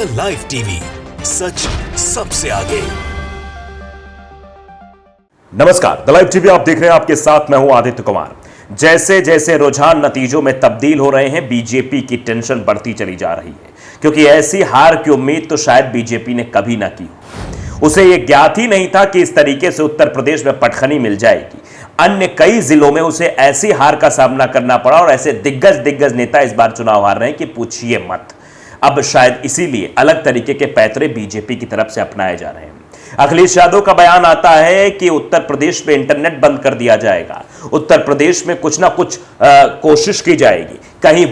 The live TV, सच सबसे आगे। नमस्कार, द लाइव टीवी आप देख रहे हैं। आपके साथ मैं हूं आदित्य कुमार। जैसे जैसे रुझान नतीजों में तब्दील हो रहे हैं, बीजेपी की टेंशन बढ़ती चली जा रही है, क्योंकि ऐसी हार की उम्मीद तो शायद बीजेपी ने कभी ना की। उसे यह ज्ञात ही नहीं था कि इस तरीके से उत्तर प्रदेश में पटखनी मिल जाएगी। अन्य कई जिलों में उसे ऐसी हार का सामना करना पड़ा और ऐसे दिग्गज नेता इस बार चुनाव हार रहे हैं कि पूछिए मत। अब शायद इसीलिए अलग तरीके के पैतरे बीजेपी की तरफ से अपनाए जा रहे हैं। अखिलेश यादव का बयान आता है कि उत्तर प्रदेश में इंटरनेट बंद कर दिया जाएगा, उत्तर प्रदेश में कुछ ना कुछ कोशिश की जाएगी। कहीं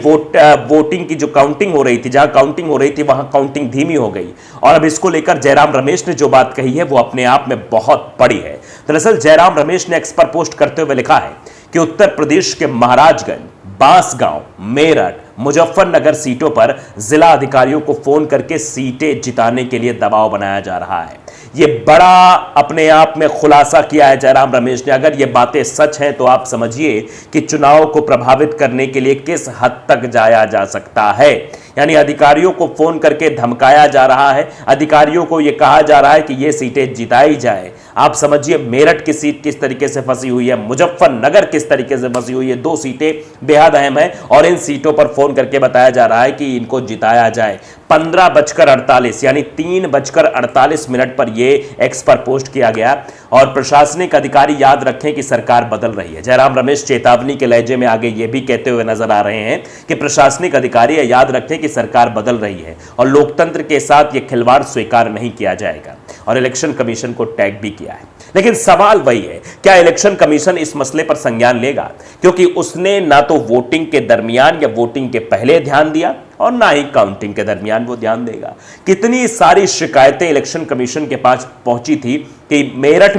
वोटिंग की जो काउंटिंग हो रही थी, जहां काउंटिंग हो रही थी वहां काउंटिंग धीमी हो गई। और अब इसको लेकर जयराम रमेश ने जो बात कही है वो अपने आप में बहुत बड़ी है। दरअसल जयराम रमेश ने एक्स पर पोस्ट करते हुए लिखा है कि उत्तर प्रदेश के महाराजगंज, बांसगांव, मेरठ, मुजफ्फरनगर सीटों पर जिला अधिकारियों को फोन करके सीटें जिताने के लिए दबाव बनाया जा रहा है। यह बड़ा अपने आप में खुलासा किया है जयराम रमेश ने। अगर ये बातें सच हैं तो आप समझिए कि चुनाव को प्रभावित करने के लिए किस हद तक जाया जा सकता है। यानी अधिकारियों को फोन करके धमकाया जा रहा है, अधिकारियों को यह कहा जा रहा है कि ये सीटें जिताई जाए। आप समझिए मेरठ की सीट किस तरीके से फंसी हुई है, मुजफ्फरनगर किस तरीके से फंसी हुई है। दो सीटें बेहद अहम है और इन सीटों पर फोन करके बताया जा रहा है कि इनको जिताया जाए। 15:48 यानी 3:48 पर यह एक्स पर पोस्ट किया गया। और प्रशासनिक अधिकारी याद रखें कि सरकार बदल रही है। जयराम रमेश चेतावनी के लहजे में आगे यह भी कहते हुए नजर आ रहे हैं कि प्रशासनिक अधिकारी याद रखें कि सरकार बदल रही है और लोकतंत्र के साथ यह खिलवाड़ स्वीकार नहीं किया जाएगा। और इलेक्शन कमीशन को टैग भी किया है। लेकिन सवाल वही है, क्या इलेक्शन कमीशन इस मसले पर संज्ञान लेगा? क्योंकि उसने ना तो वोटिंग के दरमियान या वोटिंग के पहले ध्यान दिया और ना ही काउंटिंग के दरमियान वो ध्यान देगा। कितनी सारी शिकायतें इलेक्शन कमीशन के पास पहुंची थी कि मेरठ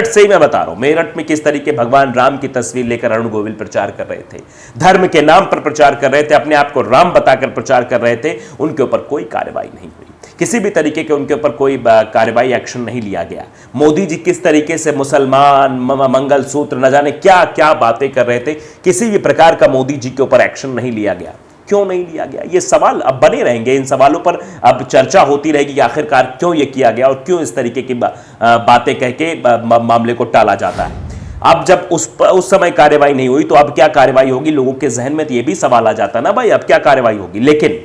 से ही मैं बता रहा हूं, मेरठ में किस तरीके भगवान राम की तस्वीर लेकर अरुण गोविल प्रचार कर रहे थे, धर्म के नाम पर प्रचार कर रहे थे, अपने आप को राम बताकर प्रचार कर रहे थे। उनके ऊपर कोई कार्रवाई नहीं हुई, किसी भी तरीके के उनके ऊपर कोई कार्रवाई एक्शन नहीं लिया गया। मोदी जी किस तरीके से मुसलमान, मंगलसूत्र, न जाने क्या क्या बातें कर रहे थे, किसी भी प्रकार का मोदी जी के ऊपर एक्शन नहीं लिया गया। क्यों नहीं लिया गया? ये सवाल अब बने रहेंगे। इन सवालों पर अब चर्चा होती रहेगी कि आखिरकार क्यों ये किया गया और क्यों इस तरीके की बातें कह के मामले को टाला जाता है। अब जब उस समय कार्रवाई नहीं हुई तो अब क्या कार्रवाई होगी? लोगों के जहन में तो ये भी सवाल आ जाता ना, भाई अब क्या कार्रवाई होगी। लेकिन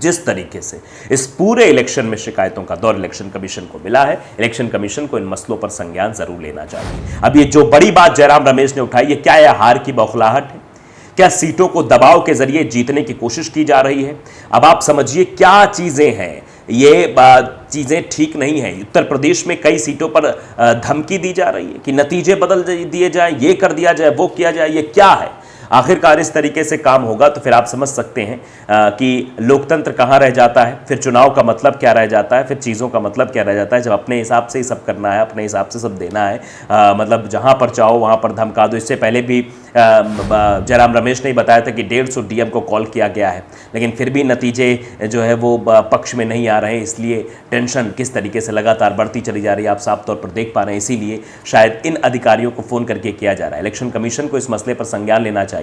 जिस तरीके से इस पूरे इलेक्शन में शिकायतों का दौर इलेक्शन कमीशन को मिला है, इलेक्शन कमीशन को इन मसलों पर संज्ञान जरूर लेना चाहिए। अब ये जो बड़ी बात जयराम रमेश ने उठाई है, क्या यह हार की बौखलाहट है? क्या सीटों को दबाव के जरिए जीतने की कोशिश की जा रही है? अब आप समझिए क्या चीजें हैं। ये चीजें ठीक नहीं है। उत्तर प्रदेश में कई सीटों पर धमकी दी जा रही है कि नतीजे बदल दिए जाए, ये कर दिया जाए, वो किया जाए। ये क्या है? आखिरकार इस तरीके से काम होगा तो फिर आप समझ सकते हैं कि लोकतंत्र कहाँ रह जाता है, फिर चुनाव का मतलब क्या रह जाता है, फिर चीज़ों का मतलब क्या रह जाता है। जब अपने हिसाब से ही सब करना है, अपने हिसाब से सब देना है, मतलब जहाँ पर चाहो वहाँ पर धमका दो। इससे पहले भी जयराम रमेश ने बताया था कि 150 डीएम को कॉल किया गया है, लेकिन फिर भी नतीजे जो है वो पक्ष में नहीं आ रहे हैं। इसलिए टेंशन किस तरीके से लगातार बढ़ती चली जा रही है, आप साफ तौर पर देख पा रहे हैं। इसीलिए शायद इन अधिकारियों को फ़ोन करके किया जा रहा है। इलेक्शन कमीशन को इस मसले पर संज्ञान लेना चाहिए।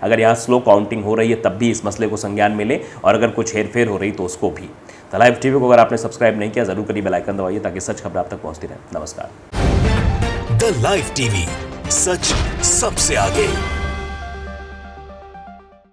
अगर यहाँ स्लो काउंटिंग हो रही है तब भी इस मसले को संज्ञान में ले, और अगर कुछ हेरफेर हो रही तो उसको भी। द लाइव टीवी को अगर आपने सब्सक्राइब नहीं किया जरूर करिए, बेल आइकन दबाइए ताकि सच खबर आप तक पहुंचती रहे। नमस्कार। द लाइव टीवी, सच सबसे आगे।